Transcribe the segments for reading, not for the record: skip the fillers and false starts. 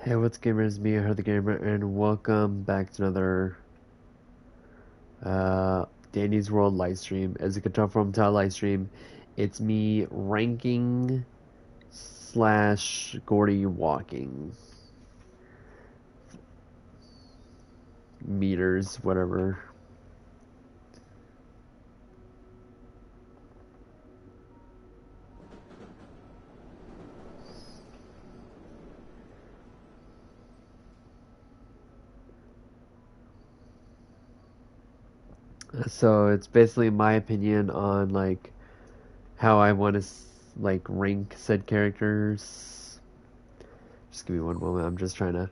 Hey, what's gamers? Me, I heard the gamer, and welcome back to another Danny's World live stream. As you can tell from the live stream, it's me ranking slash Gourdy walking meters, whatever. So it's basically my opinion on like how I want to like rank said characters. Just give me one moment. I'm just trying to.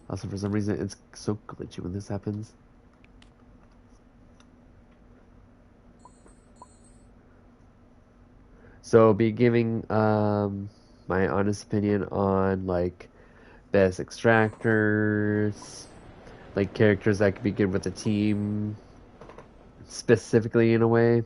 Also, for some reason, it's so glitchy when this happens. So, be giving my honest opinion on like best extractors, like characters that could be good with the team, specifically in a way.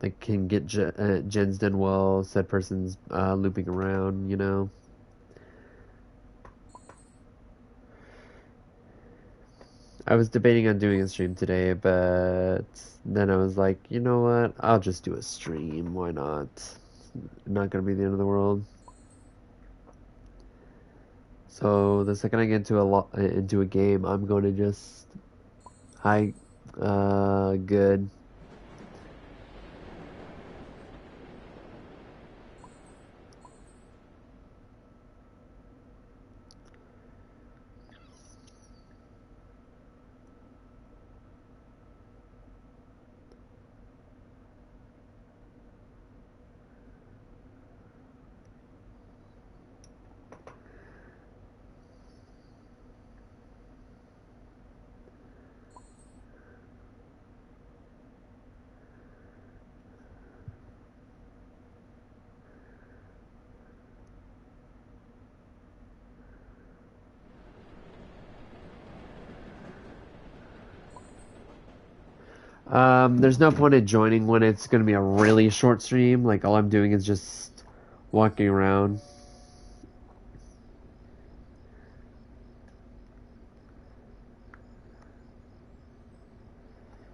Like can get gens done well, said person's looping around, you know. I was debating on doing a stream today, but then I was like, you know what? I'll just do a stream. Why not? Not gonna be the end of the world. So the second I get into a game, I'm going to just hi, good. There's no point in joining when it's going to be a really short stream. Like all I'm doing is just walking around.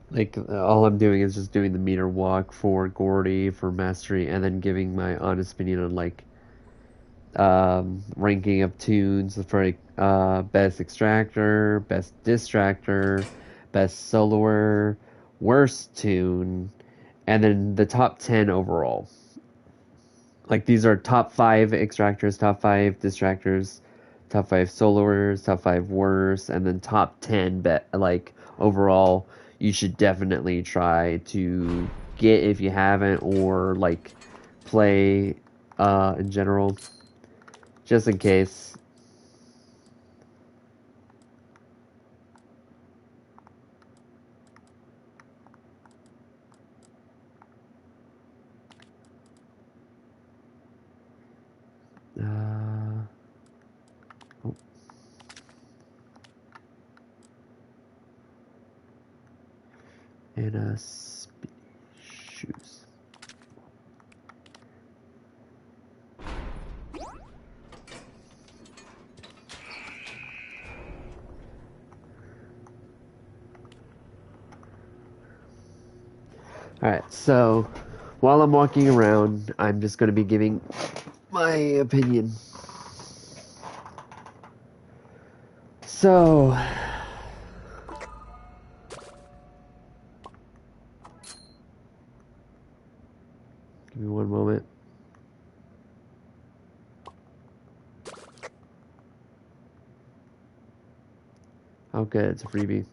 Like all I'm doing is just doing the meter walk for Gourdy for mastery, and then giving my honest opinion on like ranking of tunes for best extractor, best distractor, best soloer, worst tune, and then the top 10 overall. Like these are top 5 extractors, top 5 distractors, top 5 soloers, top 5 worst, and then top 10 bet like overall. You should definitely try to get if you haven't, or like play in general, just in case. Uh, oh. And shoes. Alright, so while I'm walking around, I'm just going to be giving my opinion. So, give me one moment. Oh, good, it's a freebie.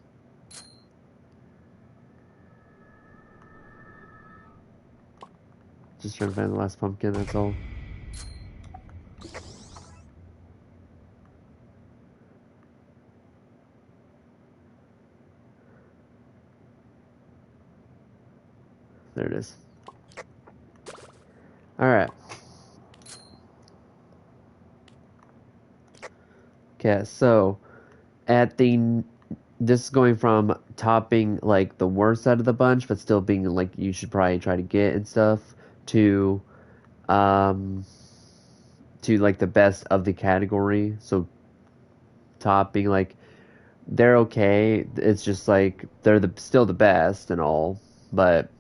Just trying to find the last pumpkin, that's all. There it is. Alright. Okay, so at the this is going from topping like the worst out of the bunch, but still being like you should probably try to get and stuff, to um to like the best of the category. So top being like they're okay. It's just like they're still the best and all, but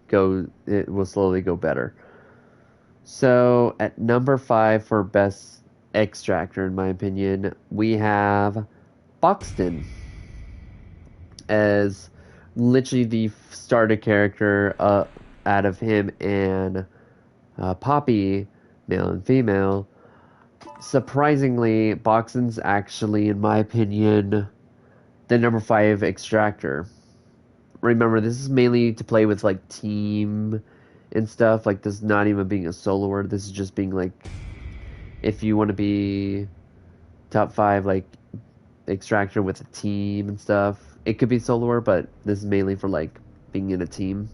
it will slowly go better. So at number 5 for best extractor, in my opinion, we have Buxton as literally the starter character out of him and Poppy, male and female. Surprisingly, Buxton's actually, in my opinion, the number 5 extractor. Remember, this is mainly to play with like team and stuff. Like, this is not even being a soloer. This is just being like, if you want to be top 5 like extractor with a team and stuff, it could be soloer, but this is mainly for like being in a team.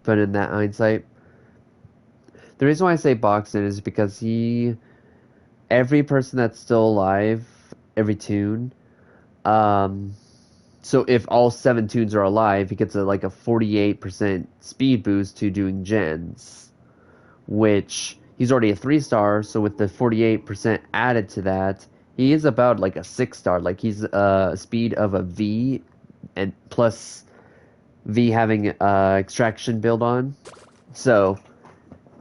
But in that hindsight, the reason why I say Boxen is because every person that's still alive, every tune, um, so if all 7 tunes are alive, he gets like a 48% speed boost to doing gens, which he's already a 3-star, so with the 48% added to that, he is about like a 6-star. Like he's a speed of a V, and plus V having extraction build on. So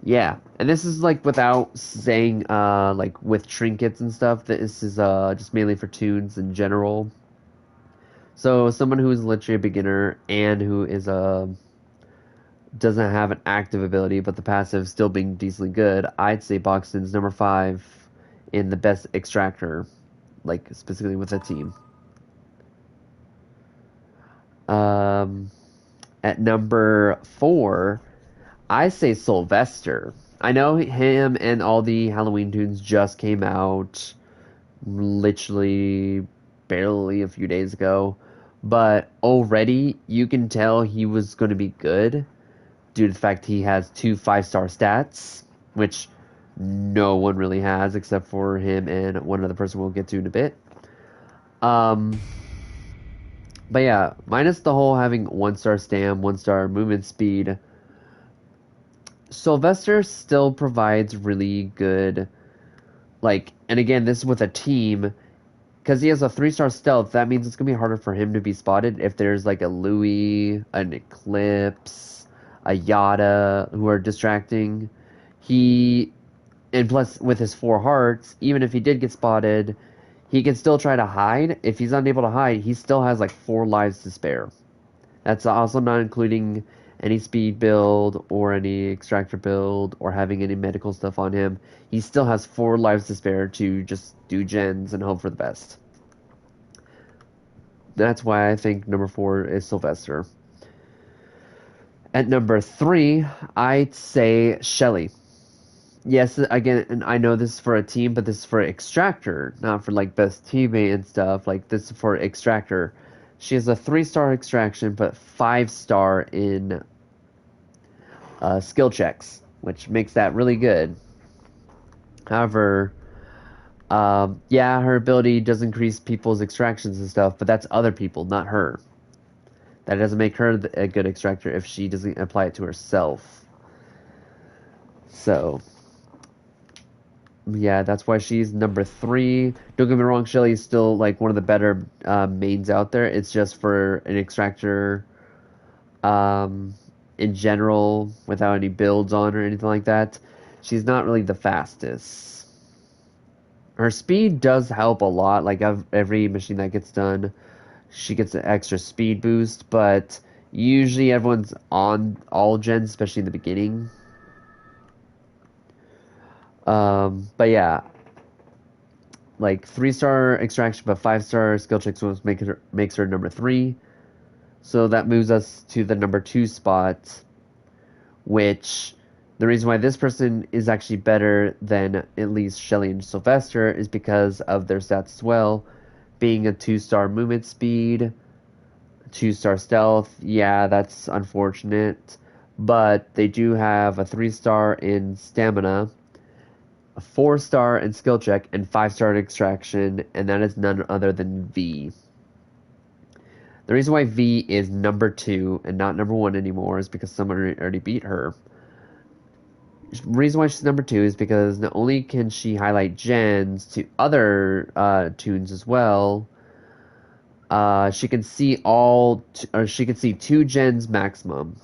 yeah, and this is like without saying like with trinkets and stuff. This is just mainly for tunes in general. So someone who is literally a beginner and who is doesn't have an active ability, but the passive still being decently good, I'd say Boxton's number 5 in the best extractor, like specifically with a team. Um, at number 4, I say Sylvester. I know him and all the Halloween tunes just came out literally barely a few days ago, but already you can tell he was going to be good due to the fact he has 2 5-star stats, which no one really has except for him and one other person we'll get to in a bit. Um, but yeah, minus the whole having 1-star stam, 1-star movement speed, Sylvester still provides really good, like, and again, this is with a team, because he has a 3-star stealth. That means it's gonna be harder for him to be spotted if there's like a Louis, an Eclipse, a Yada who are distracting. He, and plus with his 4 hearts, even if he did get spotted, he can still try to hide. If he's unable to hide, he still has like 4 lives to spare. That's also not including any speed build or any extractor build or having any medical stuff on him. He still has 4 lives to spare to just do gens and hope for the best. That's why I think number 4 is Sylvester. At number 3, I'd say Shelly. Yes, again, and I know this is for a team, but this is for extractor, not for like best teammate and stuff. Like this is for extractor. She has a 3-star extraction, but 5-star in skill checks, which makes that really good. However, yeah, her ability does increase people's extractions and stuff, but that's other people, not her. That doesn't make her a good extractor if she doesn't apply it to herself. So, yeah, that's why she's number 3. Don't get me wrong, Shelly's still like one of the better mains out there. It's just for an extractor in general, without any builds on or anything like that, she's not really the fastest. Her speed does help a lot. Like every machine that gets done, she gets an extra speed boost, but usually everyone's on all gens, especially in the beginning. But yeah, like 3-star extraction, but 5-star skill checks makes her number 3. So that moves us to the number 2 spot, which the reason why this person is actually better than at least Shelly and Sylvester is because of their stats as well, being a 2-star movement speed, 2-star stealth. Yeah, that's unfortunate, but they do have a 3-star in stamina a 4-star in skill check, and 5-star in extraction, and that is none other than V. The reason why V is number 2 and not number 1 anymore is because someone already beat her. The reason why she's number 2 is because not only can she highlight gens to other tunes as well, she can see she can see 2 gens maximum.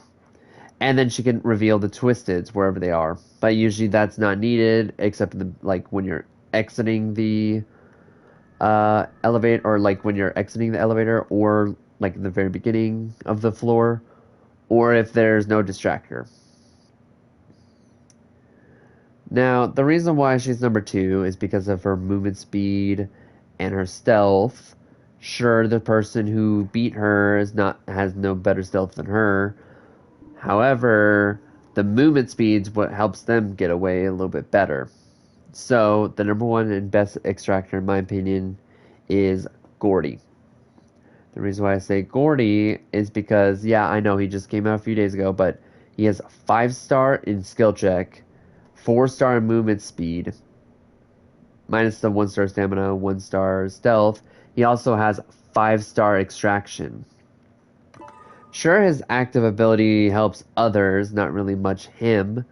And then she can reveal the twisteds wherever they are. But usually that's not needed, except when you're exiting the elevator, or like when you're exiting the elevator, or like in the very beginning of the floor, or if there's no distractor. Now, the reason why she's number 2 is because of her movement speed and her stealth. Sure, the person who beat her has no better stealth than her. However, the movement speed's what helps them get away a little bit better. So, the number 1 and best extractor, in my opinion, is Gourdy. The reason why I say Gourdy is because, yeah, I know he just came out a few days ago, but he has 5-star in skill check, 4-star in movement speed, minus the 1-star stamina, 1-star stealth. He also has 5-star extraction. Sure, his active ability helps others, not really much him.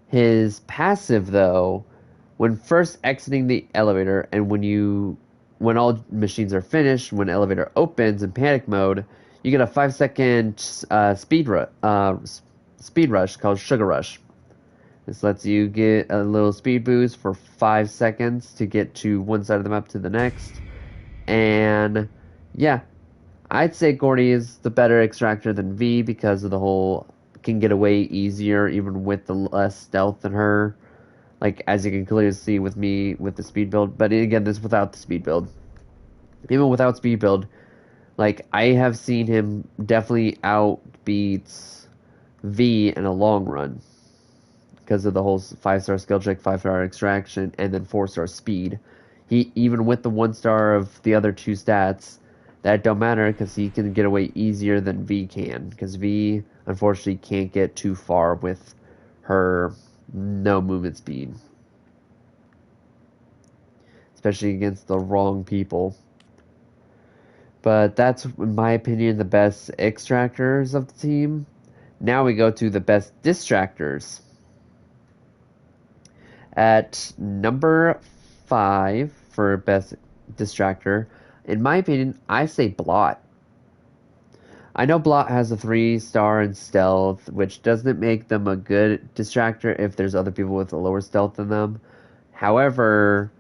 His passive, though, when first exiting the elevator and when all machines are finished, when elevator opens in panic mode, you get a 5-second speed rush called Sugar Rush. This lets you get a little speed boost for 5 seconds to get to one side of the map to the next. And yeah, I'd say Gourdy is the better extractor than V because of the whole can get away easier even with the less stealth than her. Like, as you can clearly see with me with the speed build. But again, this is without the speed build. Even without speed build, like, I have seen him definitely outbeat V in a long run. Because of the whole 5-star skill check, 5-star extraction, and then 4-star speed. He, even with the 1-star of the other 2 stats, that don't matter because he can get away easier than V can. Because V, unfortunately, can't get too far with her no movement speed. Especially against the wrong people. But that's, in my opinion, the best extractors of the team. Now we go to the best distractors. At number 5 for best distractor, in my opinion, I say Blot. I know Blot has a 3-star in stealth, which doesn't make them a good distractor if there's other people with a lower stealth than them. However,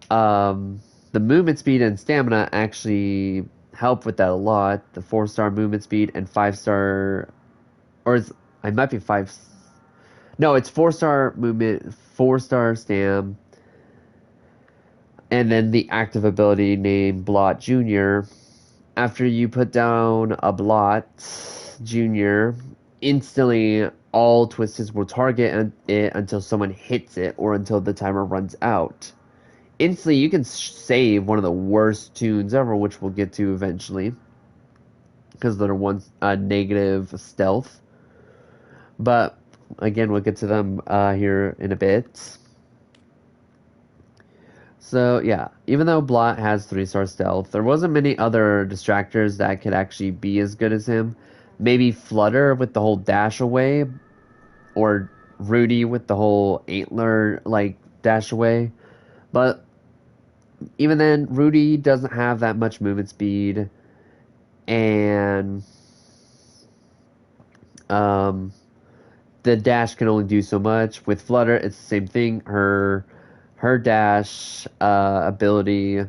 the movement speed and stamina actually help with that a lot. The 4-star movement speed and 5-star, I might be 5. No, it's 4-star movement, 4-star stam, and then the active ability named Blot Jr. After you put down a Blot Jr., instantly all twists will target it until someone hits it or until the timer runs out. Instantly, you can save one of the worst tunes ever, which we'll get to eventually, because they're negative stealth. But again, we'll get to them here in a bit. So yeah, even though Blot has 3-star stealth, there wasn't many other distractors that could actually be as good as him. Maybe Flutter with the whole dash away, or Rudy with the whole antler dash away. But even then, Rudy doesn't have that much movement speed, and the dash can only do so much. With Flutter, it's the same thing. Her dash ability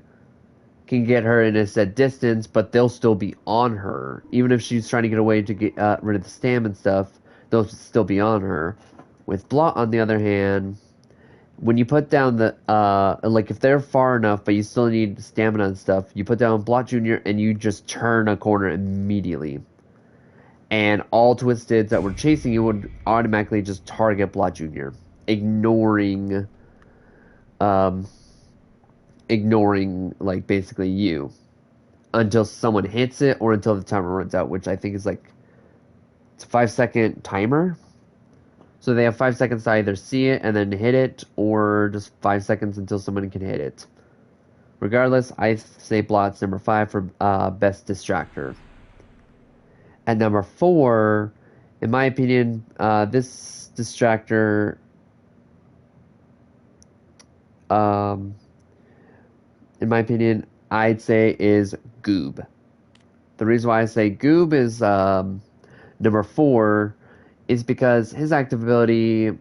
can get her in a set distance, but they'll still be on her. Even if she's trying to get away to get rid of the stam and stuff, they'll still be on her. With Blot, on the other hand, when you put down the, if they're far enough, but you still need stamina and stuff, you put down Blot Jr. and you just turn a corner immediately. And all Twisteds that were chasing you would automatically just target Blot Jr., ignoring, basically you. Until someone hits it or until the timer runs out, which I think is it's a 5-second timer. So they have 5 seconds to either see it and then hit it, or just 5 seconds until someone can hit it. Regardless, I say Blot's number 5 for best distractor. At number 4, in my opinion, this distractor, um, in my opinion, I'd say is Goob. The reason why I say Goob is number 4 is because his active ability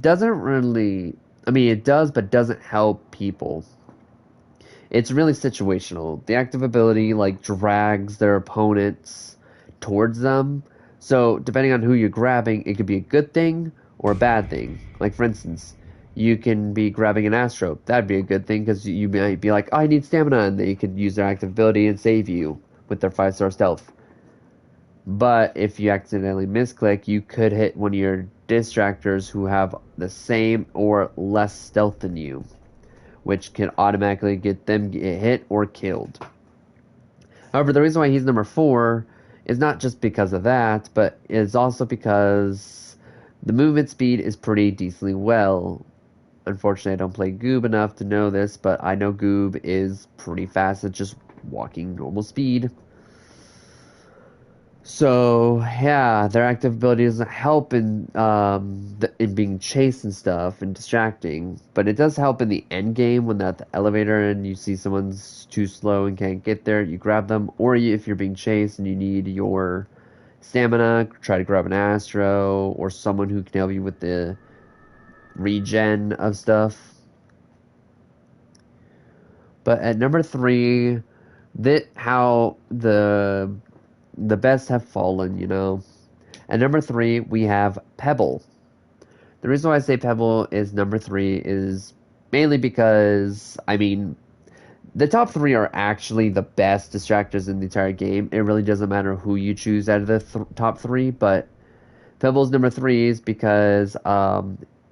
doesn't really, I mean, it does, but doesn't help people. It's really situational. The active ability like drags their opponents towards them. So depending on who you're grabbing, it could be a good thing or a bad thing. Like for instance, you can be grabbing an Astro. That'd be a good thing because you might be like, oh, I need stamina, and they could use their active ability and save you with their 5-star stealth. But if you accidentally misclick, you could hit one of your distractors who have the same or less stealth than you, which can automatically get them hit or killed. However, the reason why he's number 4 is not just because of that, but it's also because the movement speed is pretty decently well. Unfortunately, I don't play Goob enough to know this, but I know Goob is pretty fast at just walking normal speed. So yeah, their active ability doesn't help in being chased and stuff and distracting, but it does help in the end game when they're at the elevator and you see someone's too slow and can't get there. You grab them, or if you're being chased and you need your stamina, try to grab an Astro or someone who can help you with the regen of stuff. But at number 3, how the best have fallen, you know. At number 3, we have Pebble. The reason why I say Pebble is number 3 is mainly because, I mean, the top 3 are actually the best distractors in the entire game. It really doesn't matter who you choose out of the top 3, but Pebble's number 3 is because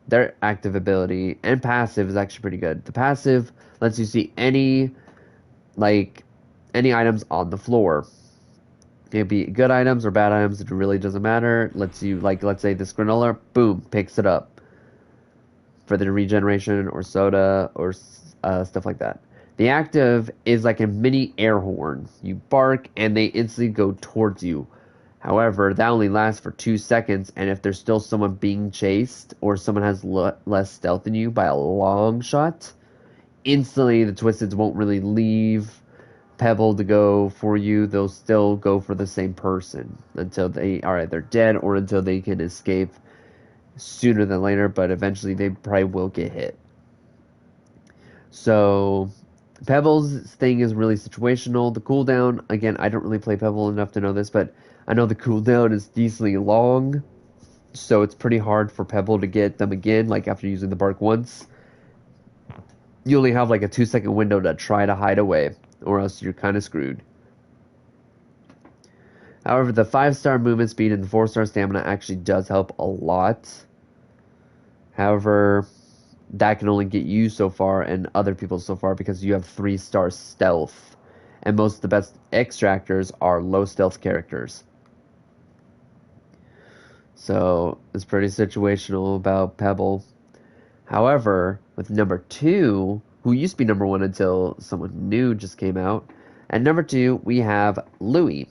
their active ability and passive is actually pretty good. The passive lets you see any items on the floor. It could be good items or bad items. It really doesn't matter. Lets you, like, let's say this granola, boom, picks it up for the regeneration or soda or stuff like that. The active is like a mini air horn. You bark and they instantly go towards you. However, that only lasts for 2 seconds, and if there's still someone being chased or someone has less stealth than you by a long shot, instantly the Twisteds won't really leave Pebble to go for you. They'll still go for the same person until they are either dead or until they can escape sooner than later, but eventually they probably will get hit. So Pebble's thing is really situational. The cooldown, again, I don't really play Pebble enough to know this, but I know the cooldown is decently long, so it's pretty hard for Pebble to get them again, like after using the bark once. You only have like a 2-second window to try to hide away, or else you're kind of screwed. However, the 5-star movement speed and the 4-star stamina actually does help a lot. However, that can only get you so far and other people so far because you have 3-star stealth. And most of the best extractors are low stealth characters. So it's pretty situational about Pebble. However, with number 2, who used to be number 1 until someone new just came out, at number 2 we have Louie.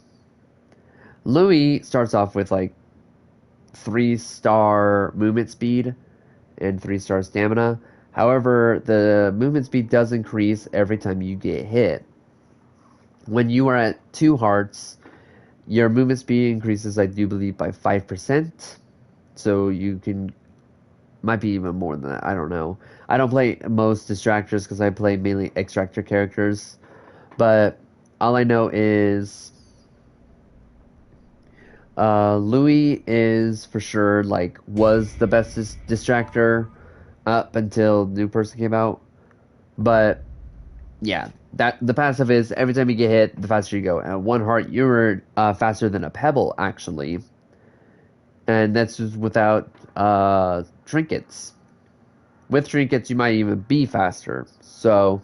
Louie starts off with like 3-star movement speed and 3-star stamina. However, the movement speed does increase every time you get hit. When you are at 2 hearts, your movement speed increases, I do believe, by 5%. So you can, might be even more than that, I don't know. I don't play most distractors because I play mainly extractor characters. But all I know is Louie is for sure, like, was the best distractor up until the new person came out. But yeah, that the passive is every time you get hit, the faster you go. At 1 heart, you're faster than a Pebble, actually. And that's just without trinkets. With trinkets, you might even be faster. So,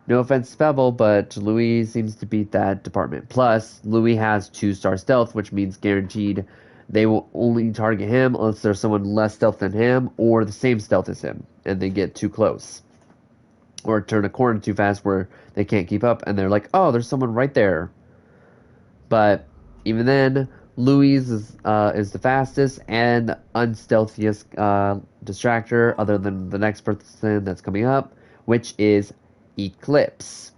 no offense to Pebble, but Louie seems to beat that department. Plus, Louie has 2-star stealth, which means guaranteed They will only target him unless there's someone less stealth than him or the same stealth as him, and they get too close. Or turn a corner too fast where they can't keep up, and they're like, oh, there's someone right there. But even then, Louise is the fastest and unstealthiest distractor, other than the next person that's coming up, which is Eclipse.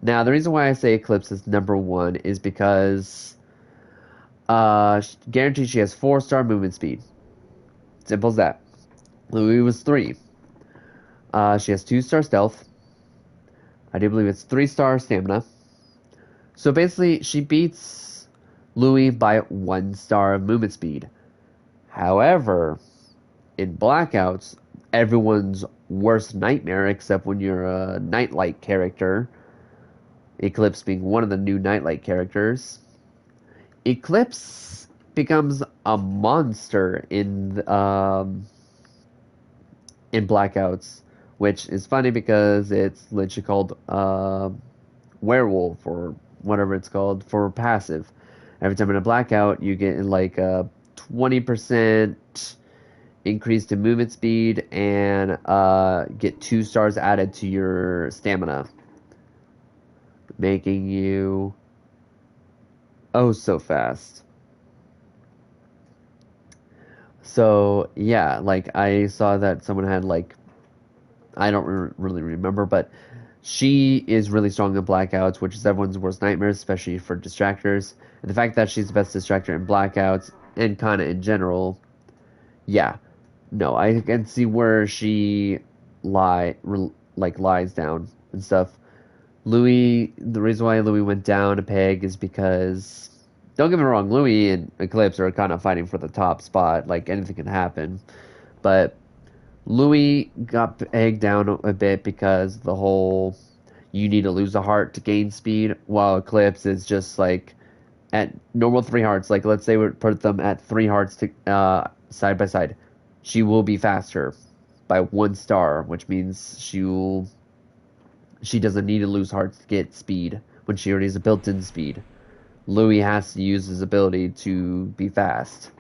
Now, the reason why I say Eclipse is number one is because guaranteed she has 4-star movement speed. Simple as that. Louis was 3. She has 2-star stealth. I do believe it's 3-star stamina. So basically, she beats Louis by 1-star of movement speed. However, in Blackouts, everyone's worst nightmare, except when you're a Nightlight character, Eclipse being one of the new Nightlight characters, Eclipse becomes a monster in Blackouts, which is funny because it's literally called werewolf or whatever it's called for passive. Every time in a blackout, you get like a 20% increase to movement speed and get 2 stars added to your stamina, making you oh so fast. So yeah, like I saw that someone had like I don't really remember, but she is really strong in blackouts, which is everyone's worst nightmare, especially for distractors. And the fact that she's the best distractor in blackouts and kind of in general, yeah, no, I can see where she lies down and stuff. Louis, the reason why Louis went down a peg is because, don't get me wrong, Louis and Eclipse are kind of fighting for the top spot. Like anything can happen, but Louis got pegged down a bit because the whole you need to lose a heart to gain speed, while Eclipse is just like at normal 3 hearts. Like let's say we put them at 3 hearts to side by side, she will be faster by 1 star, which means she doesn't need to lose hearts to get speed when she already has a built-in speed. Louis has to use his ability to be fast.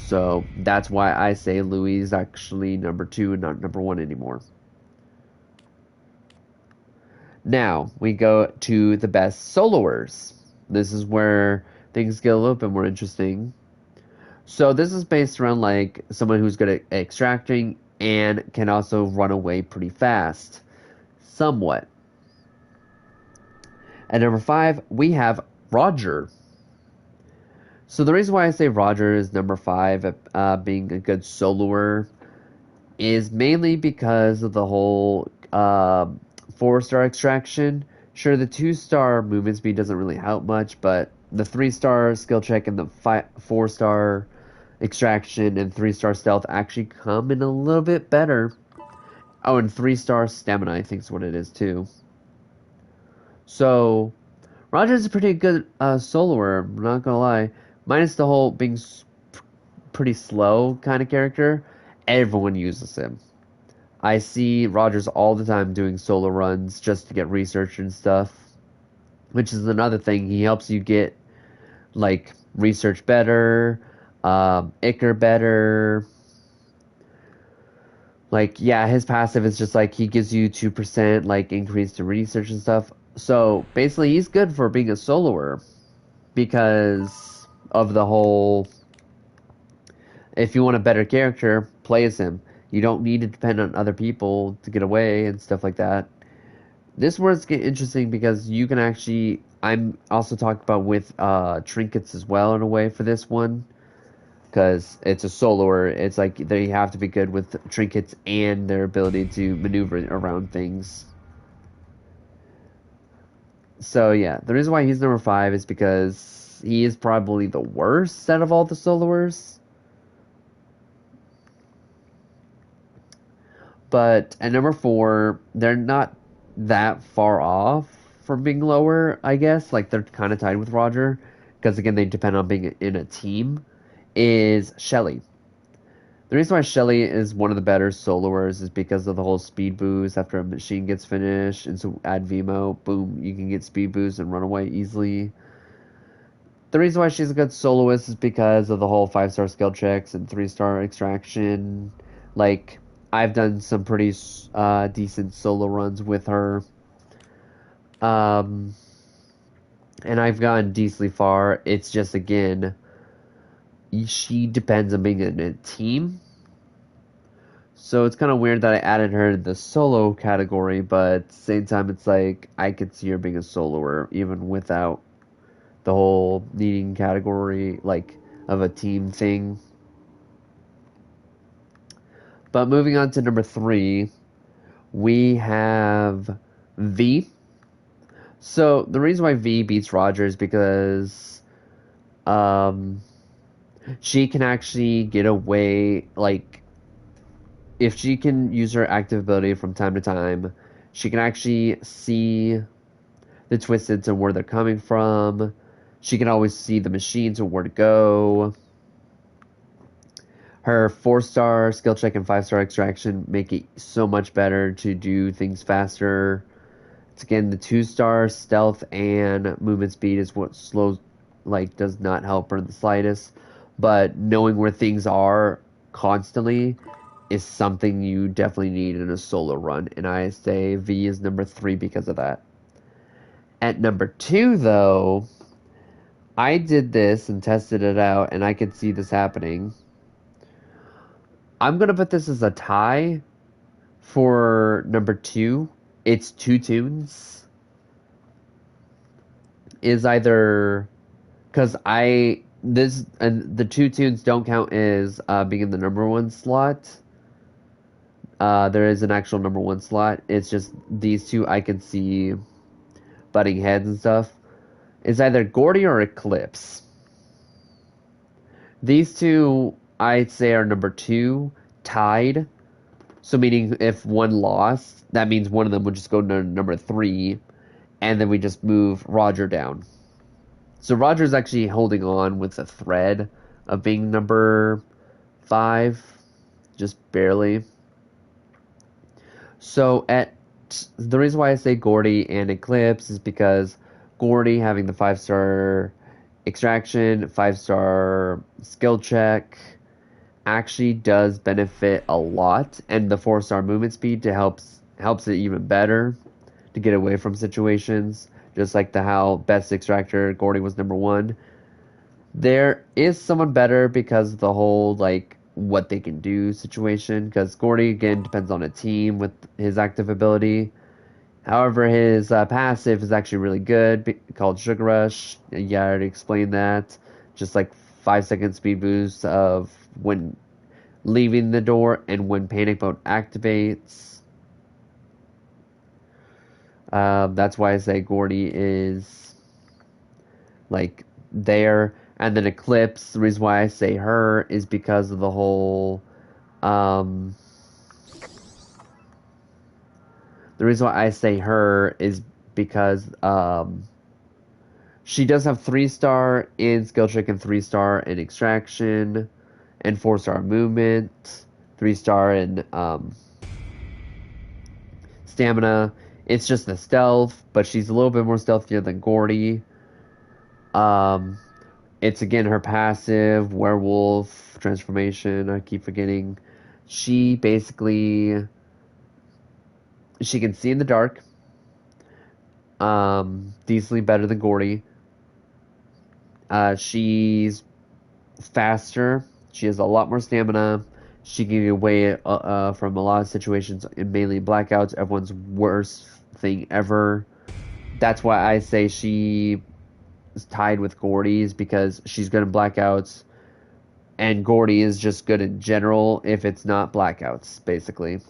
So that's why I say Louis is actually number 2 and not number 1 anymore. Now we go to the best soloers. This is where things get a little bit more interesting. So this is based around like someone who's good at extracting and can also run away pretty fast. Somewhat. At number 5, we have Roger. So the reason why I say Roger is number 5 at being a good soloer is mainly because of the whole 4-star extraction. Sure, the 2-star movement speed doesn't really help much, but the 3-star skill check and the 4-star extraction and 3-star stealth actually come in a little bit better. Oh, and 3-star stamina, I think is what it is too. So, Roger's a pretty good soloer, I'm not gonna lie. Minus the whole being pretty slow kind of character, everyone uses him. I see Rogers all the time doing solo runs just to get research and stuff, which is another thing. He helps you get like research better, Icar better. Like, yeah, his passive is just like he gives you 2% like increase to research and stuff. So basically, he's good for being a soloer because of the whole. If you want a better character, play as him. You don't need to depend on other people to get away and stuff like that. This word's get interesting because you can actually. I'm also talking about with trinkets as well in a way for this one. Because it's a soloer, it's like they have to be good with trinkets and their ability to maneuver around things. So yeah, the reason why he's number 5 is because he is probably the worst out of all the soloers. But at number 4, they're not that far off from being lower, I guess. Like they're kind of tied with Roger, because again, they depend on being in a team. Is Shelly. The reason why Shelly is one of the better soloers is because of the whole speed boost after a machine gets finished. And so add Vimo, boom, you can get speed boost and run away easily. The reason why she's a good soloist is because of the whole 5-star skill checks and 3-star extraction. Like, I've done some pretty decent solo runs with her. Um, and I've gone decently far. It's just, again, she depends on being in a team. So it's kind of weird that I added her to the solo category, but at the same time, it's like I could see her being a soloer even without the whole needing category, like, of a team thing. But moving on to number 3, we have V. So the reason why V beats Roger is because um, she can actually get away, like, if she can use her active ability from time to time, she can actually see the Twisteds and where they're coming from. She can always see the machines and where to go. Her 4-star skill check and 5-star extraction make it so much better to do things faster. It's again the 2-star stealth and movement speed is what slows, like, does not help her in the slightest. But knowing where things are constantly is something you definitely need in a solo run, and I say V is number 3 because of that. At number 2, though, I did this and tested it out, and I could see this happening. I'm gonna put this as a tie for number 2. It's 2 tunes. Is either because this and the 2 tunes don't count as being in the number 1 slot. There is an actual number 1 slot. It's just these two I can see butting heads and stuff. Is either Gourdy or Eclipse. These two I'd say are number 2, tied. So meaning if one lost, that means one of them would just go to number 3, and then we just move Roger down. So Roger's actually holding on with a thread of being number 5, just barely. So the reason why I say Gourdy and Eclipse is because Gourdy having the 5-star extraction, 5-star skill check actually does benefit a lot, and the 4-star movement speed to helps it even better to get away from situations. Just like how best extractor Gourdy was number 1. There is someone better because of the whole, like, what they can do situation, because Gourdy again depends on a team with his active ability. However, his passive is actually really good, called Sugar Rush. Yeah, I already explained that. Just like 5-second speed boost of when leaving the door and when panic mode activates. That's why I say Gourdy is, like, there. And then Eclipse, the reason why I say her is because of the whole the reason why I say her is because she does have 3-star in skill check and 3-star in extraction and 4-star movement, 3-star in stamina. It's just the stealth, but she's a little bit more stealthier than Gourdy. It's again her passive, werewolf, transformation, I keep forgetting. She basically, she can see in the dark. Decently better than Gourdy. She's faster. She has a lot more stamina. She can get away from a lot of situations, and mainly blackouts, everyone's worst thing ever. That's why I say she is tied with Gourdy's, because she's good in blackouts, and Gourdy is just good in general if it's not blackouts, basically.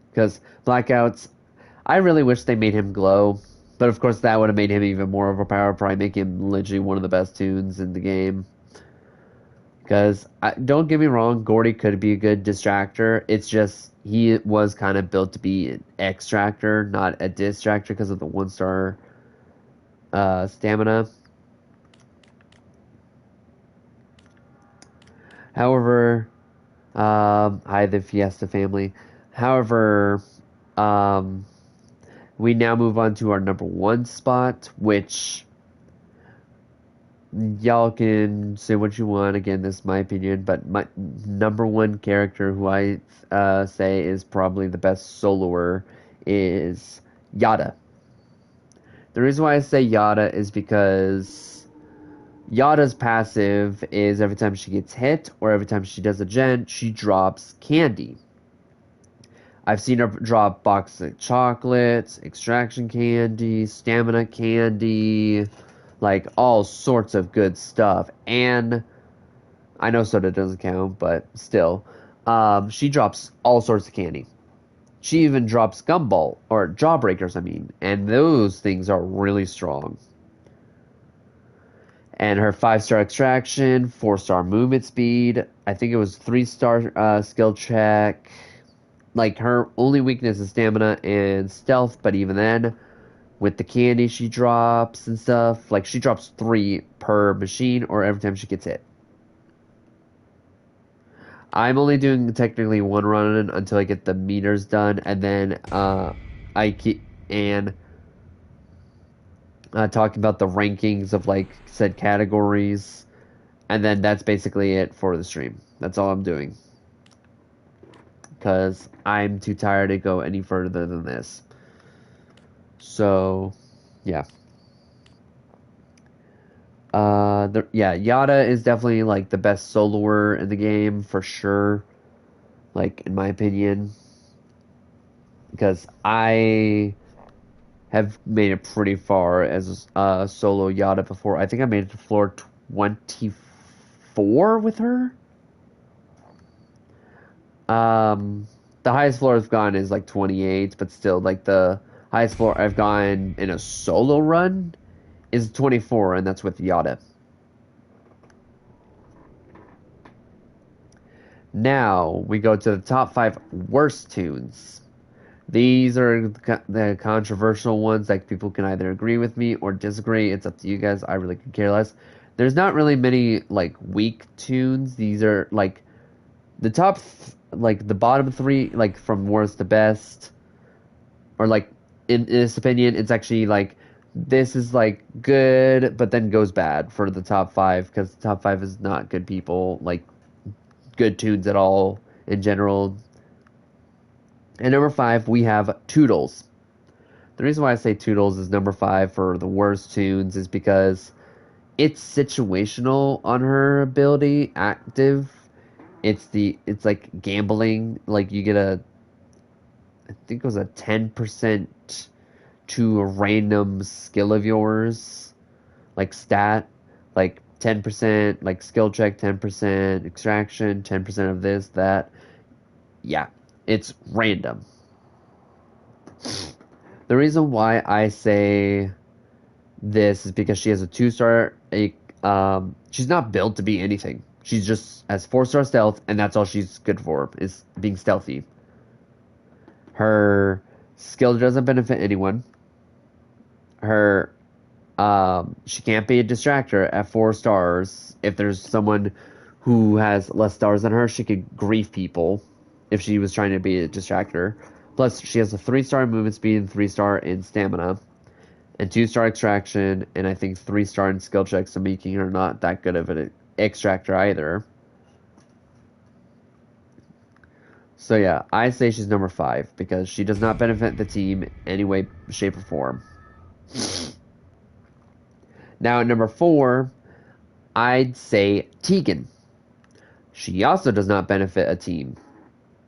Because blackouts, I really wish they made him glow, but of course that would have made him even more overpowered, probably make him literally one of the best tunes in the game. Because, don't get me wrong, Gourdy could be a good distractor. It's just, he was kind of built to be an extractor, not a distractor, because of the 1-star stamina. However, hi, the Fiesta family. However, we now move on to our number 1 spot, which y'all can say what you want. Again, this is my opinion, but my number one character who I say is probably the best soloer is Yada. The reason why I say Yada is because Yada's passive is every time she gets hit or every time she does a gen, she drops candy. I've seen her drop boxes of chocolates, extraction candy, stamina candy, like all sorts of good stuff. And I know soda doesn't count, but still, she drops all sorts of candy. She even drops gumball or jawbreakers, I mean, and those things are really strong. And her 5-star extraction, 4-star movement speed. I think it was 3-star skill check. Like her only weakness is stamina and stealth, but even then, with the candy she drops and stuff, like she drops 3 per machine or every time she gets hit. I'm only doing technically one run until I get the meters done, and then I keep and talking about the rankings of like said categories, and then that's basically it for the stream. That's all I'm doing because I'm too tired to go any further than this. So, yeah. Yada is definitely like the best soloer in the game for sure. Like in my opinion, because I have made it pretty far as solo Yada before. I think I made it to floor 24 with her. The highest floor I've gone is like 28, but still, like the highest floor I've gone in a solo run is 24, and that's with Yada. Now we go to the top 5 worst tunes. These are the controversial ones that people can either agree with me or disagree. It's up to you guys. I really could care less. There's not really many like weak tunes. These are like the top, like the bottom 3, like from worst to best, or like in this opinion, it's actually like this is like good, but then goes bad for the top 5 because the top 5 is not good people, like good tunes at all in general. And number 5, we have Toodles. The reason why I say Toodles is number 5 for the worst tunes is because it's situational on her ability, active. It's like gambling. Like you get I think it was a 10% to a random skill of yours, like stat, like 10%, like skill check, 10%, extraction, 10% of this, that. Yeah, it's random. The reason why I say this is because she has a 2-star. She's not built to be anything. She's just has 4-star stealth, and that's all she's good for is being stealthy. Her skill doesn't benefit anyone. Her she can't be a distractor at 4 stars. If there's someone who has less stars than her, she could grief people if she was trying to be a distractor. Plus, she has a 3-star movement speed and 3-star in stamina, and 2-star extraction, and I think 3-star in skill checks, so making her not that good of an extractor either. So yeah, I say she's number 5 because she does not benefit the team in any way, shape, or form. Now at number 4, I'd say Tegan. She also does not benefit a team,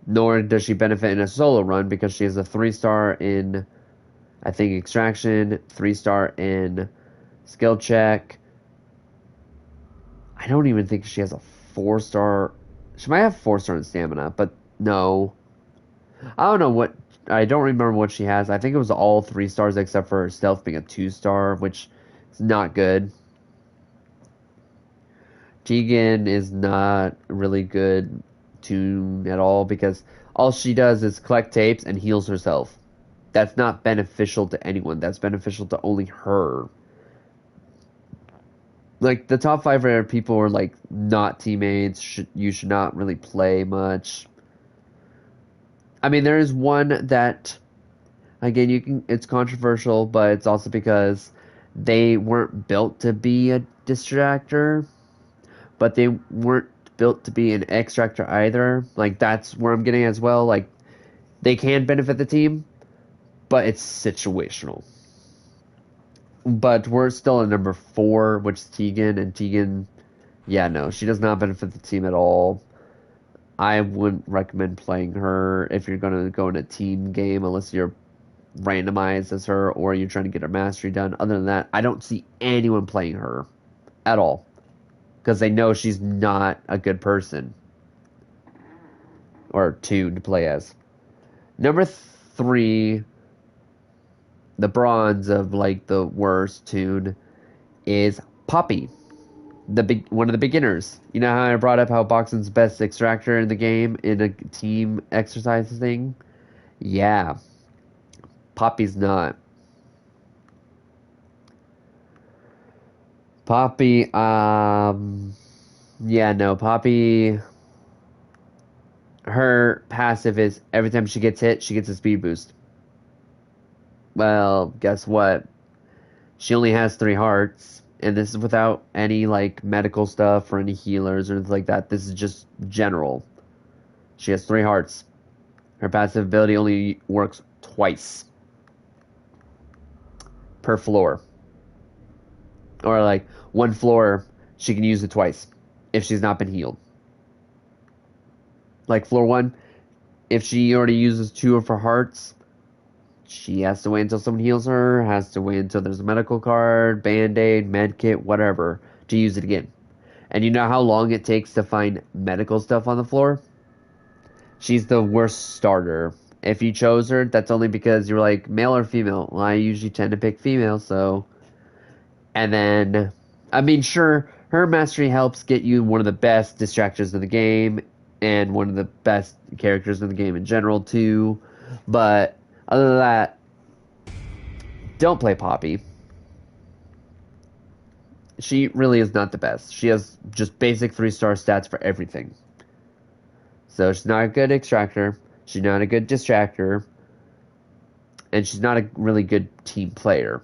nor does she benefit in a solo run because she has a 3-star in, I think, extraction, 3-star in skill check. I don't even think she has a 4-star. She might have 4-star in stamina, but no. I don't know what. I don't remember what she has. I think it was all 3 stars except for her stealth being a 2-star, which is not good. Tegan is not really good tune at all because all she does is collect tapes and heals herself. That's not beneficial to anyone. That's beneficial to only her. Like the top 5 rare people are like not teammates. You should not really play much. I mean, there is one that, again, it's controversial, but it's also because They weren't built to be a distractor, but they weren't built to be an extractor either. Like, that's where I'm getting as well. Like, they can benefit the team, but it's situational. But we're still at number 4, which is Tegan, and Tegan, yeah, no, she does not benefit the team at all. I wouldn't recommend playing her if you're going to go in a team game unless you're randomized as her or you're trying to get her mastery done. Other than that, I don't see anyone playing her at all because they know she's not a good person or two to play as. Number 3, the bronze of like the worst tune, is Poppy, one of the beginners. You know how I brought up how Boxing's best extractor in the game in a team exercise thing? Yeah, Poppy's not. Poppy, yeah, no, Poppy, her passive is every time she gets hit, she gets a speed boost. Well, guess what? She only has 3 hearts, and this is without any, like, medical stuff or any healers or anything like that. This is just general. She has 3 hearts. Her passive ability only works twice per floor. Or, like, one floor, she can use it twice if she's not been healed. Like, floor 1, if she already uses 2 of her hearts, she has to wait until someone heals her, has to wait until there's a medical card, band-aid, med kit, whatever, to use it again. And you know how long it takes to find medical stuff on the floor? She's the worst starter. If you chose her, that's only because you're like, male or female? Well, I usually tend to pick female, so... And then, I mean, sure, her mastery helps get you one of the best distractors in the game, and one of the best characters in the game in general, too. But, other than that, don't play Poppy. She really is not the best. She has just basic 3-star stats for everything. So she's not a good extractor. She's not a good distractor. And she's not a really good team player.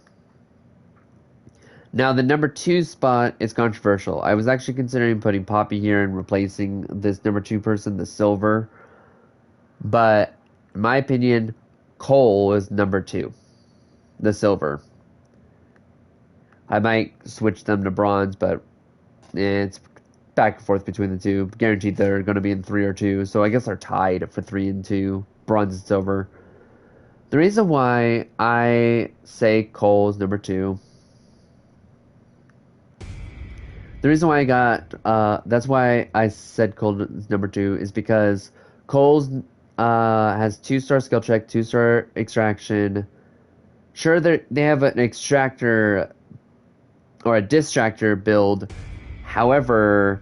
Now, the number 2 spot is controversial. I was actually considering putting Poppy here and replacing this number 2 person, the silver. But, in my opinion, Cole is number 2. The silver. I might switch them to bronze, but it's back and forth between the two. Guaranteed they're going to be in 3 or 2, so I guess they're tied for 3 and 2. Bronze and silver. The reason why I say Cole is number 2. The reason why that's why I said Cole is number 2 is because Cole's has 2-star skill check, 2-star extraction. Sure, they have an extractor or a distractor build. However,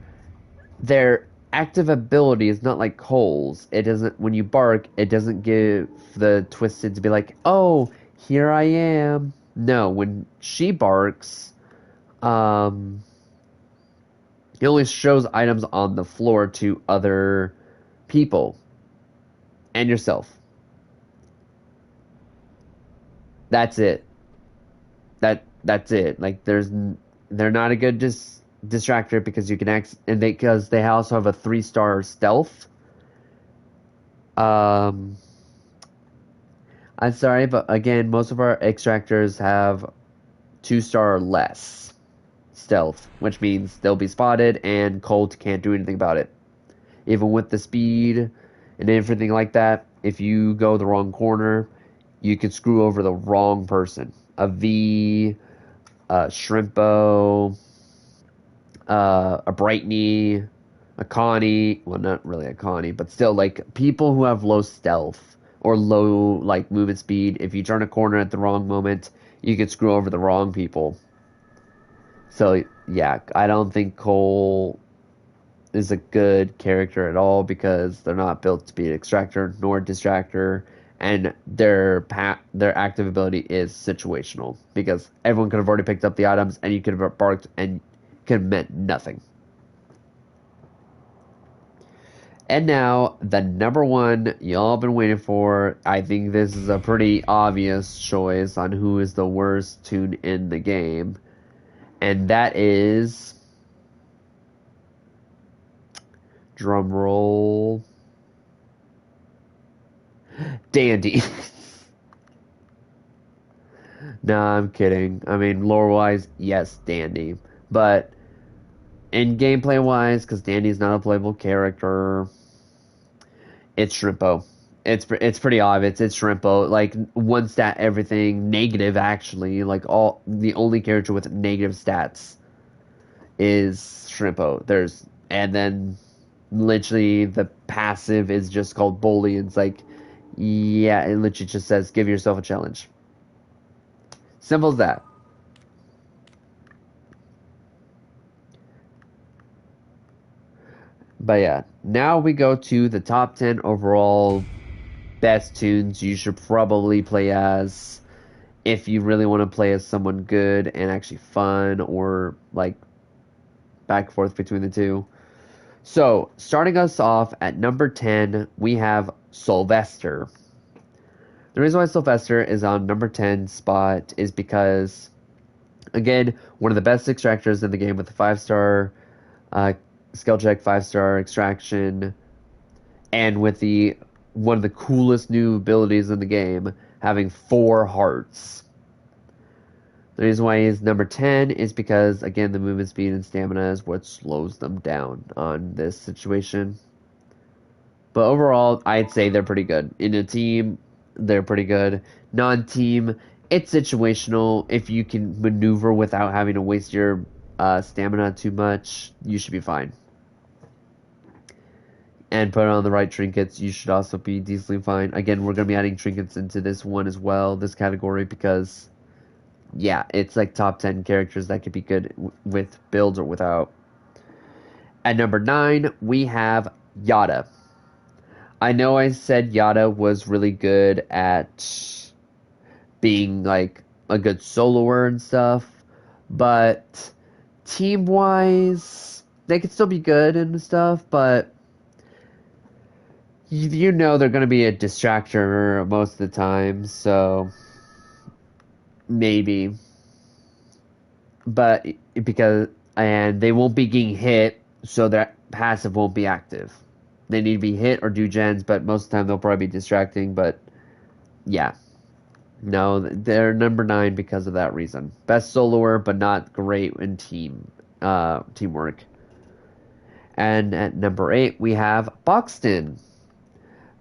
their active ability is not like Cole's. It doesn't, when you bark, it doesn't give the Twisted to be like, oh, here I am. No, when she barks, it only shows items on the floor to other people and yourself. That's it. That's it. Like, they're not a good distractor because you can because they also have a 3-star stealth. I'm sorry, but again, most of our extractors have 2-star or less stealth, which means they'll be spotted and Colt can't do anything about it. Even with the speed and everything like that, if you go the wrong corner, you could screw over the wrong person. A V, a Shrimpo, a Brightney, a Connie. Well, not really a Connie, but still, like, people who have low stealth or low, like, movement speed. If you turn a corner at the wrong moment, you could screw over the wrong people. So, yeah, I don't think Cole is a good character at all because they're not built to be an extractor nor distractor, and their active ability is situational because everyone could have already picked up the items and you could have barked and could have meant nothing. And now, the number one y'all been waiting for. I think this is a pretty obvious choice on who is the worst tune in the game. And that is. Drum roll. Dandy. Nah, I'm kidding. I mean, lore wise, yes, Dandy. But in gameplay wise, because Dandy's not a playable character, it's Shrimpo. It's pretty obvious. It's Shrimpo. Like one stat, everything negative. Actually, like all the only character with negative stats is Shrimpo. And then literally the passive is just called Bully. It's like, yeah, it literally just says give yourself a challenge. Simple as that. But yeah, now we go to the top 10 overall best tunes you should probably play as if you really want to play as someone good and actually fun, or like back and forth between the two. So, starting us off at number 10, we have Sylvester. The reason why Sylvester is on number 10 spot is because, again, one of the best extractors in the game with a 5-star skill check, 5-star extraction, and with the one of the coolest new abilities in the game, having 4 hearts. The reason why he's number 10 is because, again, the movement speed and stamina is what slows them down on this situation. But overall, I'd say they're pretty good. In a team, they're pretty good. Non-team, it's situational. If you can maneuver without having to waste your stamina too much, you should be fine. And put on the right trinkets, you should also be decently fine. Again, we're going to be adding trinkets into this one as well, this category, because, yeah, it's like top 10 characters that could be good with builds or without. At number 9, we have Yada. I know I said Yada was really good at being like a good soloer and stuff, but team-wise, they could still be good and stuff, but you know they're going to be a distractor most of the time, so maybe. But and they won't be getting hit, so that passive won't be active. They need to be hit or do gens, but most of the time they'll probably be distracting, but yeah. No, they're number 9 because of that reason. Best soloer, but not great in teamwork. And at number 8, we have Boxton.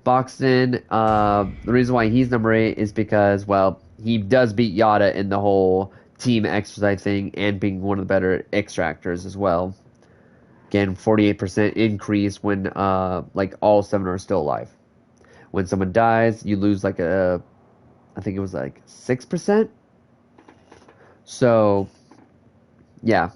Boxton, the reason why he's number 8 is because, well, he does beat Yada in the whole team exercise thing and being one of the better extractors as well. Again, 48% increase when like all 7 are still alive. When someone dies, you lose like I think it was like 6%. So, yeah.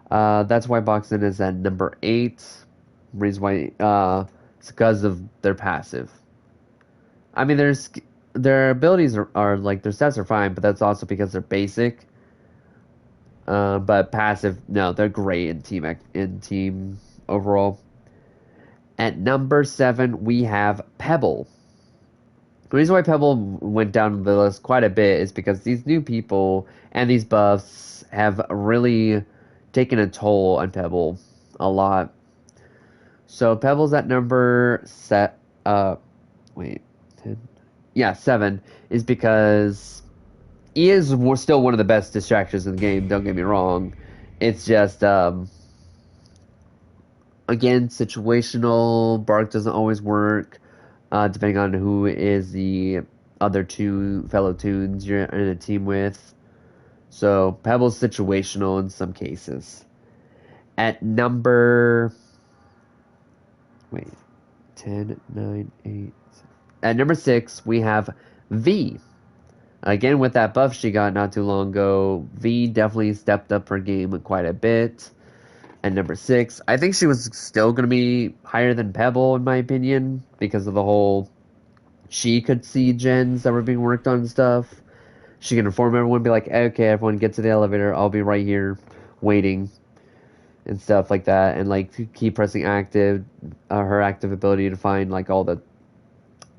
That's why Boxen is at number 8. Reason why, it's because of their passive. I mean, their abilities are like, their stats are fine, but that's also because they're basic. But passive, no, they're great in team overall. At number 7, we have Pebble. The reason why Pebble went down the list quite a bit is because these new people and these buffs have really taken a toll on Pebble a lot. So Pebble's at number 10. Yeah, 7 is because he is still one of the best distractors in the game, don't get me wrong. It's just again, situational. Bark doesn't always work, depending on who is the other 2 fellow tunes you're in a team with. So Pebble's situational in some cases. At number 10, 9, 8. At number 6, we have V. Again, with that buff she got not too long ago, V definitely stepped up her game quite a bit. At number 6, I think she was still going to be higher than Pebble, in my opinion, because of the whole, she could see gens that were being worked on and stuff. She can inform everyone, be like, okay, everyone get to the elevator, I'll be right here waiting. and stuff like that, and like keep pressing active, her active ability to find like all the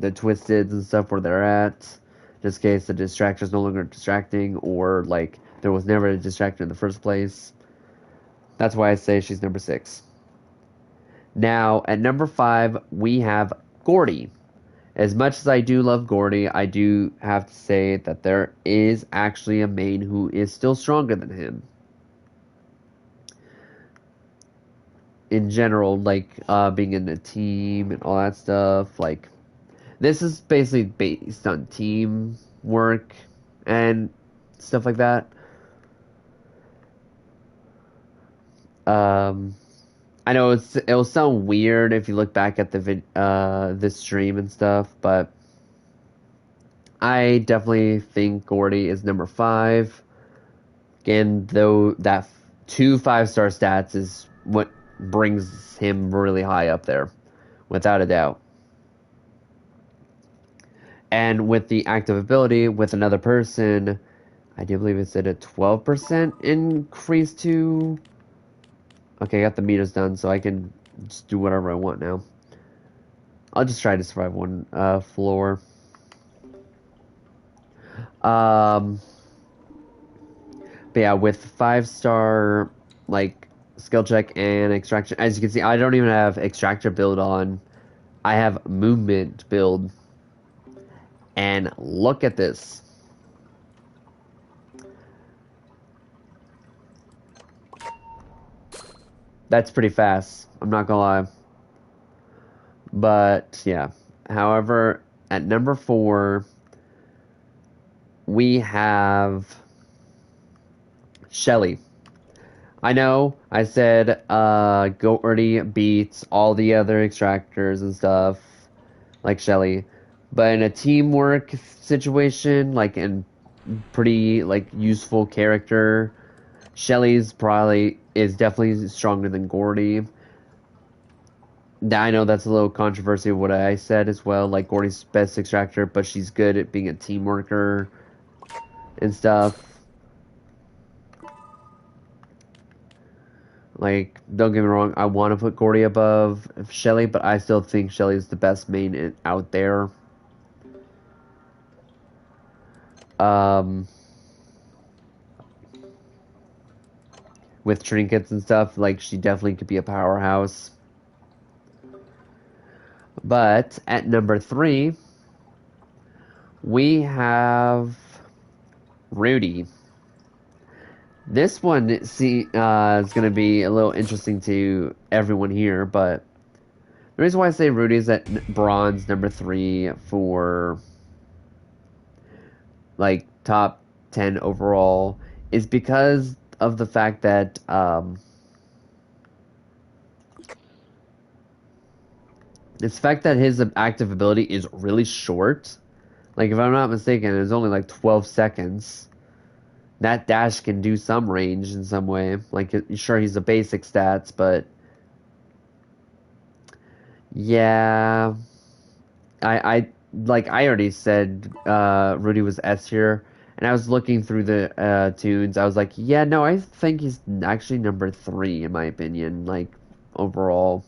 twisteds and stuff where they're at, just in case the distractor is no longer distracting, or like there was never a distractor in the first place. That's why I say she's number 6. Now at number 5 we have Gourdy. As much as I do love Gourdy, I do have to say that there is actually a main who is still stronger than him. In general, like being in a team and all that stuff, like this is basically based on teamwork and stuff like that. I know it'll sound weird if you look back at this stream and stuff, but I definitely think Gourdy is number 5. Again, though that 2 5-star stats is what brings him really high up there, without a doubt. And with the active ability with another person, I do believe it's at a 12% increase to... Okay, I got the meters done, so I can just do whatever I want now. I'll just try to survive one floor. But yeah, with 5-star like skill check and extraction, as you can see, I don't even have extractor build on. I have movement build. And look at this. That's pretty fast. I'm not gonna lie. But yeah. However, at number 4, we have Shelly. I know I said Gourdy beats all the other extractors and stuff, like Shelly. But in a teamwork situation, like in pretty like useful character, Shelly's probably is definitely stronger than Gourdy. I know that's a little controversy of what I said as well. Like Gourdy's best extractor, but she's good at being a team worker and stuff. Like, don't get me wrong, I want to put Gourdy above Shelly, but I still think Shelly's the best main out there. With trinkets and stuff, like, she definitely could be a powerhouse. But at number 3, we have Rudy. This one is going to be a little interesting to everyone here, but the reason why I say Rudy is at bronze number 3 for like top 10 overall is because of the fact that it's the fact that his active ability is really short. Like, if I'm not mistaken, it's only like 12 seconds. That dash can do some range in some way. Like, sure, he's a basic stats, but yeah, I already said Rudy was S tier, and I was looking through the tunes. I was like, yeah, no, I think he's actually number 3 in my opinion, like overall.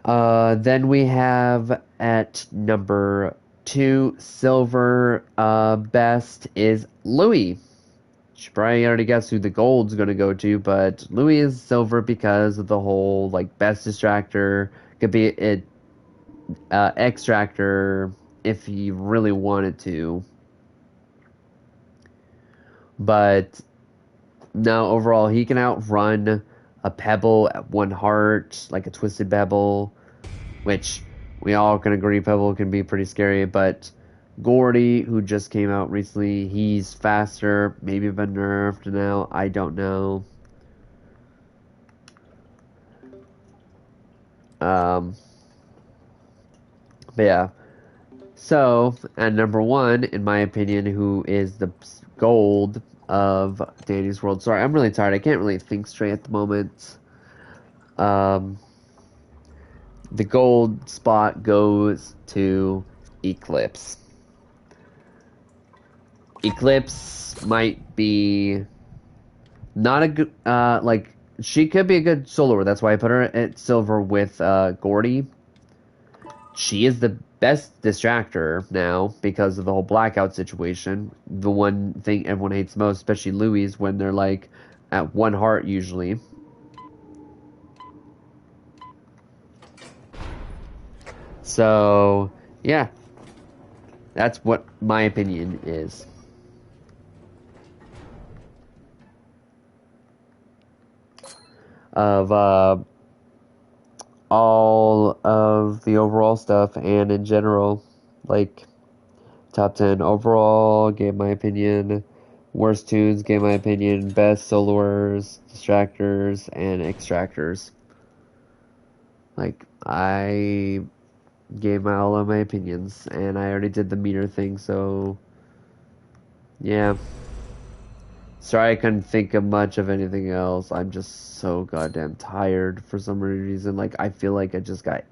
Then we have at number 2, silver, best is Louis. You probably already guessed who the gold's gonna go to, but Louis is silver because of the whole, like, best distractor. Could be it, extractor if he really wanted to. But no, overall, he can outrun a pebble at 1 heart, like a twisted pebble, which we all can agree pebble can be pretty scary, but Gourdy, who just came out recently, he's faster, maybe been nerfed now, I don't know. But yeah. So, at number 1, in my opinion, who is the gold of Danny's World. Sorry, I'm really tired. I can't really think straight at the moment. The gold spot goes to Eclipse. Eclipse might be Not a good, like, she could be a good soloer. That's why I put her at silver with Gourdy. She is the best distractor now because of the whole blackout situation. The one thing everyone hates most, especially Louis, when they're like at one heart usually. So, yeah, that's what my opinion is. Of all of the overall stuff and in general, like top 10 overall, gave my opinion. Worst tunes, gave my opinion. Best soloers, distractors, and extractors. Like, I gave my all of my opinions, and I already did the meter thing, so yeah. Sorry I couldn't think of much of anything else. I'm just so goddamn tired for some reason. Like, I feel like I just got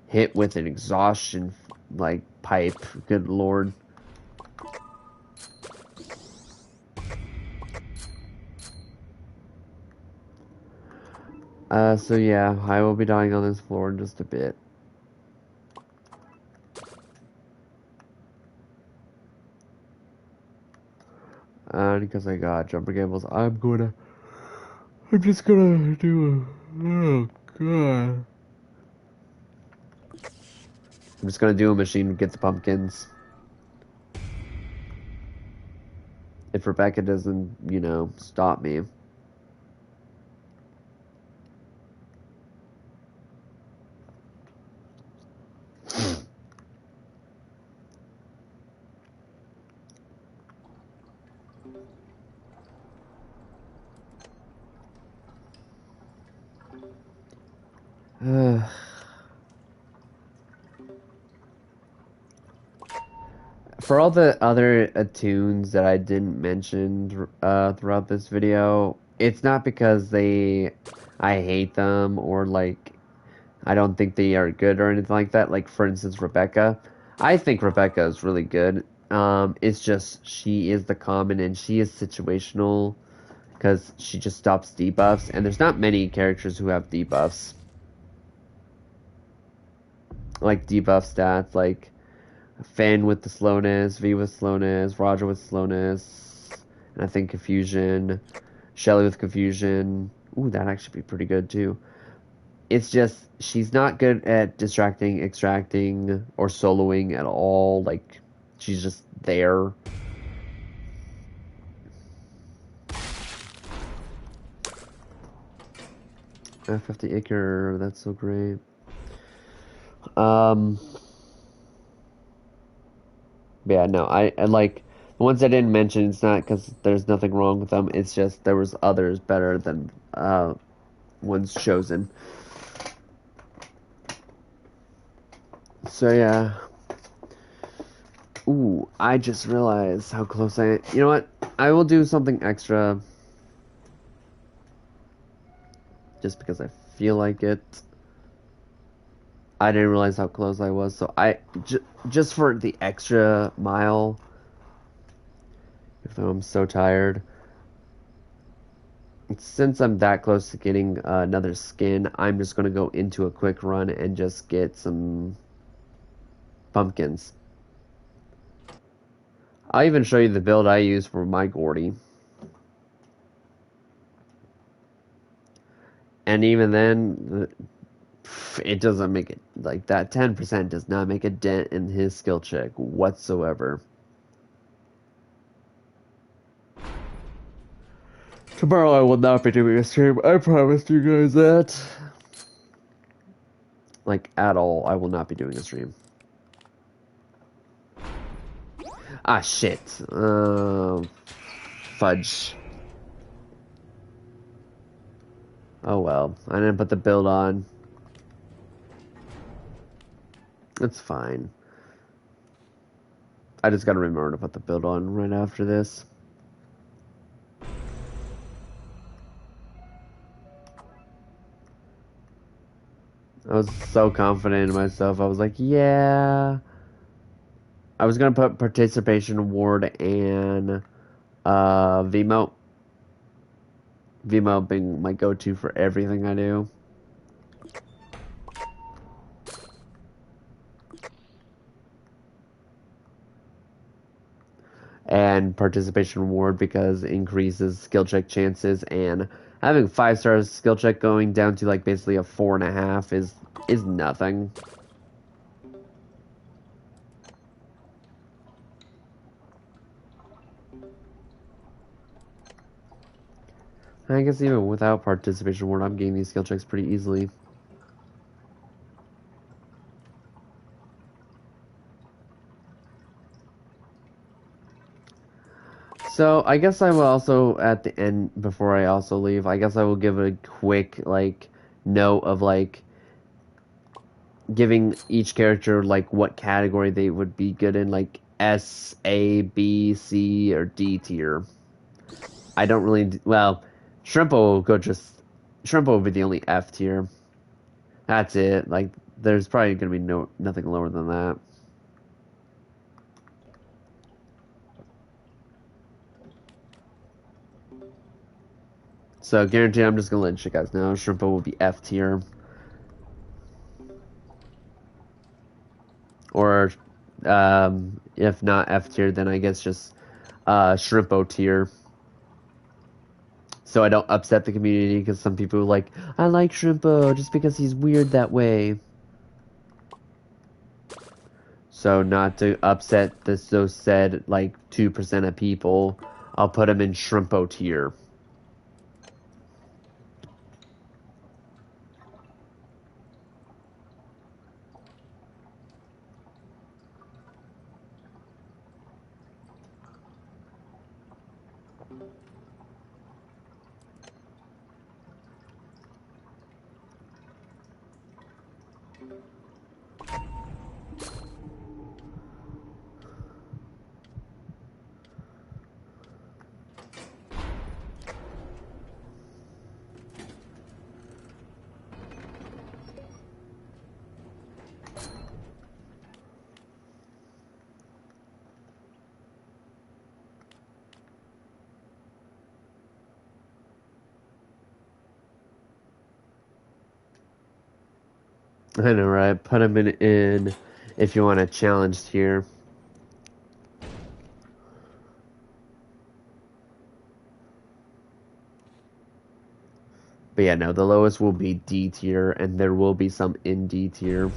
hit with an exhaustion, like, pipe. Good lord. So yeah, I will be dying on this floor in just a bit. Because I got jumper gables, I'm just gonna do oh god. I'm just gonna do a machine to get the pumpkins. If Rebecca doesn't, stop me. For all the other tunes that I didn't mention throughout this video, it's not because I hate them or like I don't think they are good or anything like that. Like for instance, Rebecca, I think Rebecca is really good. It's just she is the common and she is situational because she just stops debuffs, and there's not many characters who have debuffs. Like debuff stats, like Finn with the slowness, V with slowness, Roger with slowness, and I think confusion, Shelly with confusion. Ooh, that'd actually be pretty good too. It's just she's not good at distracting, extracting, or soloing at all. Like she's just there. F50 Acre, that's so great. Um, yeah, no, I like the ones I didn't mention. It's not because there's nothing wrong with them. It's just there was others better than ones chosen. So yeah. Ooh, I just realized how close I. You know what? I will do something extra, just because I feel like it. I didn't realize how close I was, so just for the extra mile. Even though I'm so tired. Since I'm that close to getting another skin, I'm just gonna go into a quick run and just get some pumpkins. I'll even show you the build I use for my Gourdy. And even then, it doesn't make it, like, that 10% does not make a dent in his skill check whatsoever. Tomorrow I will not be doing a stream. I promised you guys that. Like, at all, I will not be doing a stream. Ah, shit. Fudge. Oh well, I didn't put the build on. It's fine. I just gotta remember to put the build on right after this. I was so confident in myself. I was like, yeah. I was gonna put participation award and Vmote. Vimo being my go-to for everything I do. And participation reward because it increases skill check chances, and having 5 stars skill check going down to like basically a 4.5 is nothing. I guess even without participation reward, I'm getting these skill checks pretty easily. So I guess I will also at the end before I also leave, I guess I will give a quick like note of like giving each character like what category they would be good in, like S, A, B, C, or D tier. I don't really well, Shrimpo will go just Shrimpo will be the only F tier. That's it. Like there's probably gonna be nothing lower than that. So guaranteed, I'm just gonna let you guys know Shrimpo will be F tier, or if not F tier, then I guess just Shrimpo tier. So I don't upset the community because some people are like, I like Shrimpo just because he's weird that way. So not to upset those said like 2% of people, I'll put him in Shrimpo tier. I know, right? Put him in if you want a challenge tier. But yeah, no, the lowest will be D tier, and there will be some in D tier.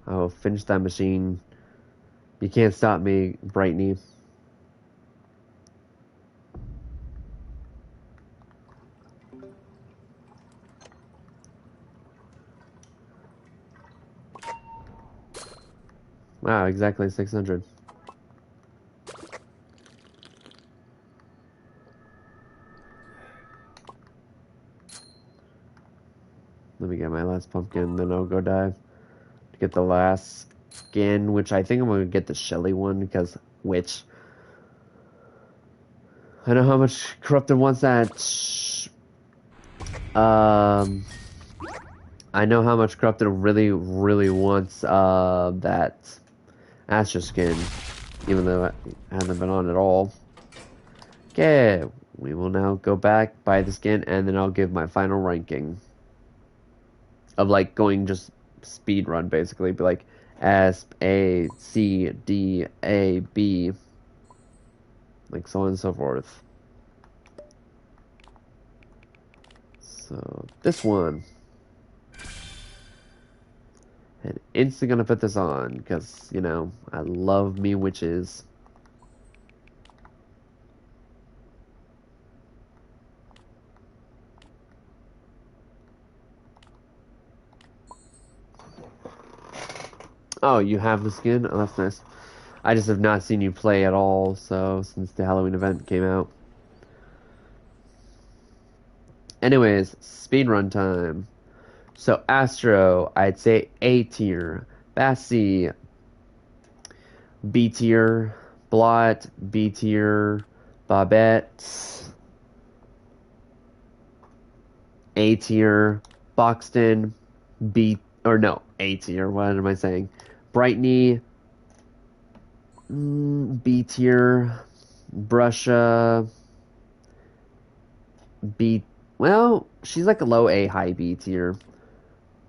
I'll finish that machine. You can't stop me, Brightney. Wow, exactly 600. Let me get my last pumpkin, then I'll go dive to get the last skin, which I think I'm gonna get the Shelly one because I know how much Corrupted wants that. Um, I know how much Corrupted really, really wants that Astro skin, even though I haven't been on at all. Okay, we will now go back, buy the skin, and then I'll give my final ranking of like going just speed run basically, be like S A C D A B, like so on and so forth. So this one, and instantly gonna put this on because you know I love me witches. Oh, you have the skin? Oh, that's nice. I just have not seen you play at all, so since the Halloween event came out. Anyways, speedrun time. So Astro, I'd say A tier. Bassi, B tier. Blot, B tier. Babette, A tier. Boxton, B, or no, A tier. What am I saying? Brightney, B tier. Brusha, B. Well, she's like a low A, high B tier.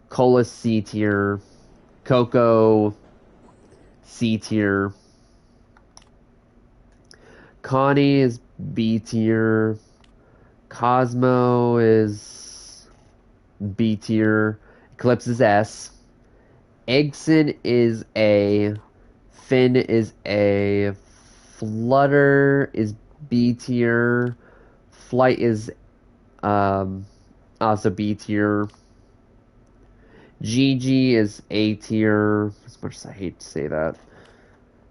Cola, C tier. Coco, C tier. Connie is B tier. Cosmo is B tier. Eclipse is S. Eggson is A. Finn is A. Flutter is B tier. Flight is also B tier. Gigi is A tier. As much as I hate to say that.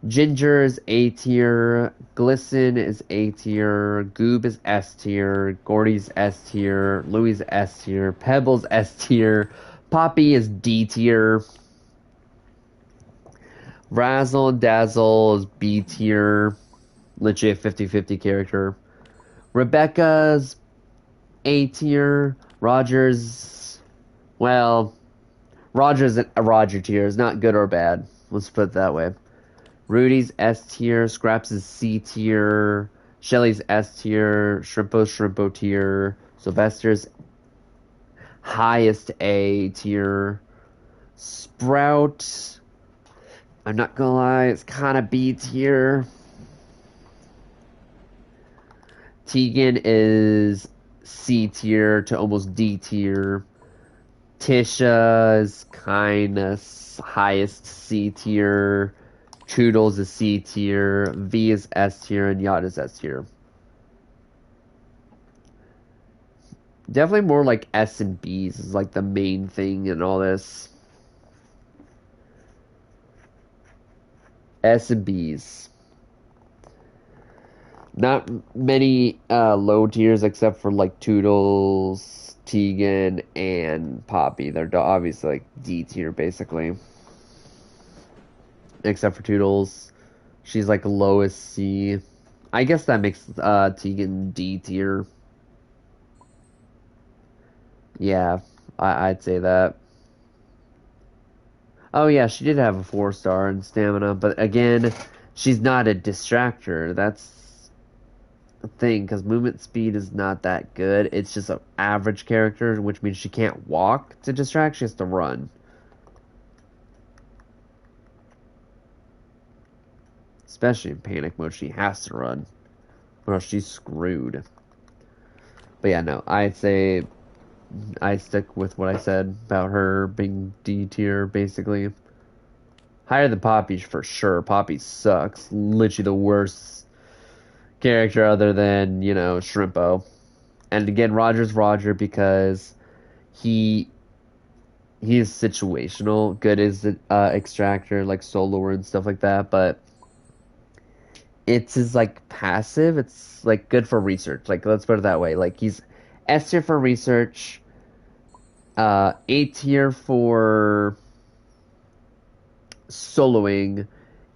Ginger is A tier. Glisten is A tier. Goob is S tier. Gourdy's S tier. Louis S tier. Pebbles S tier. Poppy is D tier. Razzle and Dazzle is B tier. Literally a 50-50 character. Rebecca's A tier. Rogers, well, Rogers a Roger tier is not good or bad. Let's put it that way. Rudy's S tier. Scraps is C tier. Shelly's S tier. Shrimpo tier. Sylvester's highest A tier. Sprout, I'm not gonna lie, it's kind of B tier. Tegan is C tier to almost D tier. Tisha is kind of highest C tier. Toodles is C tier. V is S tier. And Yacht is S tier. Definitely more like S and B's is like the main thing in all this. S and B's. Not many low tiers except for like Toodles, Tegan, and Poppy. They're obviously like D tier basically. Except for Toodles. She's like lowest C. I guess that makes Tegan D tier. Yeah, I'd say that. Oh yeah, she did have a 4-star in stamina, but again, she's not a distractor. That's the thing, because movement speed is not that good. It's just an average character, which means she can't walk to distract, she has to run. Especially in panic mode, she has to run. Or else she's screwed. But yeah, no, I'd say I stick with what I said about her being D tier, basically. Higher than Poppy for sure. Poppy sucks. Literally the worst character other than, you know, Shrimpo. And again, Roger's Roger because he is situational. Good as an extractor, like soloer and stuff like that, but it's his like passive. It's like good for research. Like let's put it that way. Like he's S tier for research, A tier for soloing,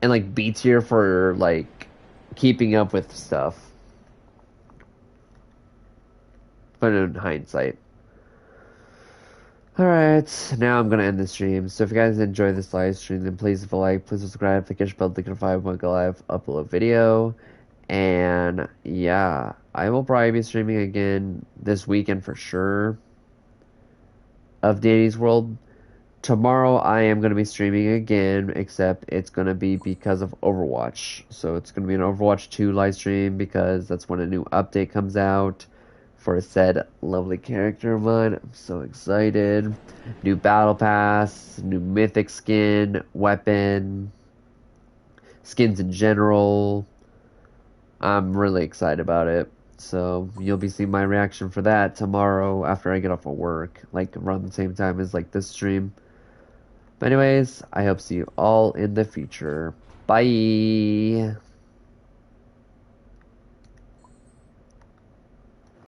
and like B tier for like keeping up with stuff. But in hindsight. Alright, now I'm gonna end the stream. So if you guys enjoy this live stream, then please leave a like, please subscribe, click the bell to notify when I go live, upload a video. And yeah, I will probably be streaming again this weekend for sure of Danny's World. Tomorrow I am going to be streaming again, except it's going to be because of Overwatch. So it's going to be an Overwatch 2 live stream because that's when a new update comes out for a said lovely character of mine. I'm so excited. New battle pass, new mythic skin, weapon, skins in general. I'm really excited about it. So you'll be seeing my reaction for that tomorrow after I get off of work, like around the same time as like this stream. But anyways, I hope to see you all in the future. Bye!